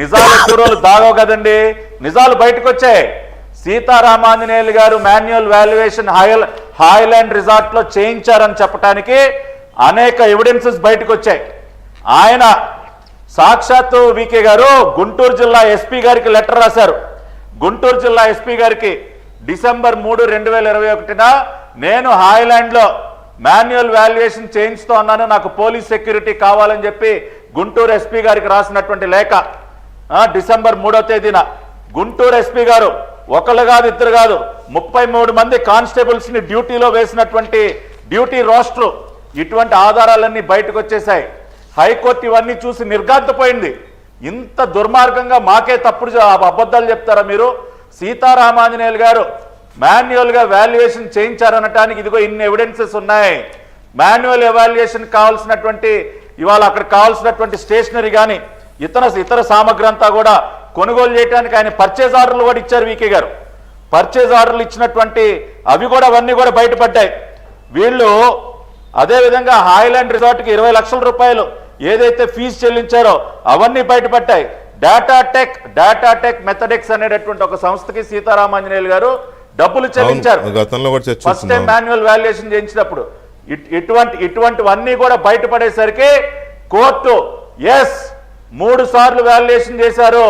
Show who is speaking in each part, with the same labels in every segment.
Speaker 1: నిజాలు ఎక్కువ రోజులు దాగవు కదండి, నిజాలు బయటకు వచ్చాయి. సీతారామాంజనేయులు గారు మాన్యువల్ వాల్యుయేషన్ హాయ్లాండ్ రిసార్ట్ లో చేయించారని చెప్పడానికి అనేక ఎవిడెన్సెస్ బయటకు వచ్చాయి. ఆయన సాక్షాత్తు వికే గారు గుంటూరు జిల్లా ఎస్పీ గారికి లెటర్ రాశారు. గుంటూరు జిల్లా ఎస్పీ గారికి డిసెంబర్ 3, 2021 నేను హాయ్లాండ్ లో మాన్యువల్ వాల్యుయేషన్ చేయించుతూ ఉన్నాను, నాకు పోలీస్ సెక్యూరిటీ కావాలని చెప్పి గుంటూరు ఎస్పీ గారికి రాసినటువంటి లేఖ డిసెంబర్ 3వ తేదీన గుంటూరు ఎస్పీ గారు ఒకళ్ళు కాదు ఇద్దరు కాదు 33 మంది కానిస్టేబుల్స్ ని డ్యూటీలో వేసినటువంటి డ్యూటీ రోస్టర్, ఇటువంటి ఆధారాలన్నీ బయటకు వచ్చేసాయి. హైకోర్టు ఇవన్నీ చూసి నిర్ఘాంతపోయింది. ఇంత దుర్మార్గంగా మాకే తప్పుడు అబద్ధాలు చెప్తారా మీరు? సీతారామాంజనేయులు గారు మాన్యువల్ గా వాల్యుయేషన్ చేయించారనటానికి ఇదిగో ఇన్ని ఎవిడెన్సెస్ ఉన్నాయి. మాన్యువల్ ఎవాల్యుయేషన్ కావాల్సినటువంటి ఇవాళ అక్కడ కావాల్సినటువంటి స్టేషనరీ కానీ ఇతర సామగ్రి అంతా కూడా కొనుగోలు చేయడానికి ఆయన పర్చేజ్ ఆర్డర్లు కూడా ఇచ్చారు. వికే గారు పర్చేజ్ ఆర్డర్లు ఇచ్చినటువంటి అవి కూడా అవన్నీ కూడా బయటపడ్డాయి. వీళ్ళు అదేవిధంగా హాయ్లాండ్ రిసార్ట్కి 20 లక్షల రూపాయలు ఏదైతే ఫీజు చెల్లించారో అవన్నీ బయటపడ్డాయి. డాటాటెక్ మెథడెక్స్ అనేటటువంటి ఒక సంస్థకి సీతారామాంజనేయులు గారు డబ్బులు చెల్లించారు ఫస్ట్ టైం మాన్యువల్ వాల్యుయేషన్ చేయించినప్పుడు. ఇటువంటివన్నీ కూడా బయటపడేసరికి కోర్టు 3 సార్లు వాల్యుయేషన్ చేశారు,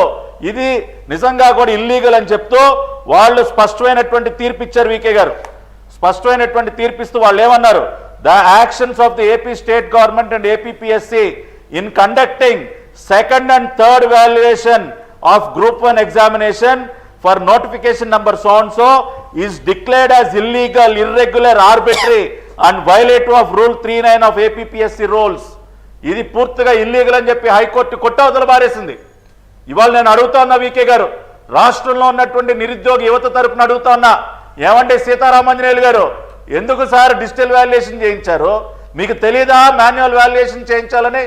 Speaker 1: ఇది నిజంగా కూడా ఇల్లీగల్ అని చెప్తూ వాళ్ళు స్పష్టమైనటువంటి తీర్పు ఇచ్చారు. వికే గారు స్పష్టమైనటువంటి తీర్పిస్తూ వాళ్ళు ఏమన్నారు, the actions of the AP state government and APPSC in conducting second and third valuation of group 1 examination for notification number so and so is declared as illegal, irregular, arbitrary and violative of rule 39 of APPSC rules. ఇది పూర్తిగా illegal అని చెప్పి high court కొట్టవతల బారేసింది. ఇవాళ నేను అడుగుతా ఉన్నా VK గారు, రాష్ట్రంలో ఉన్నటువంటి నిరుద్యోగ యువత తరపున అడుగుతా ఉన్నా, ఏమంటే సీతారామాంజనేయులు గారు ఎందుకు సార్ డిజిటల్ వాల్యుయేషన్ చేయించారు? మీకు తెలీదా మాన్యువల్ వాల్యుయేషన్ చేయించాలని?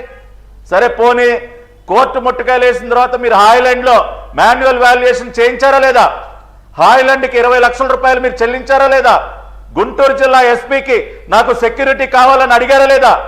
Speaker 1: సరే పోనీ కోర్టు ముట్టుకాయలు వేసిన తర్వాత మీరు హాయ్లాండ్ లో మాన్యువల్ వాల్యుయేషన్ చేయించారా లేదా? హాయ్లాండ్కి 20 లక్షల రూపాయలు మీరు చెల్లించారా లేదా? గుంటూరు జిల్లా ఎస్పీకి నాకు సెక్యూరిటీ కావాలని అడిగారా లేదా?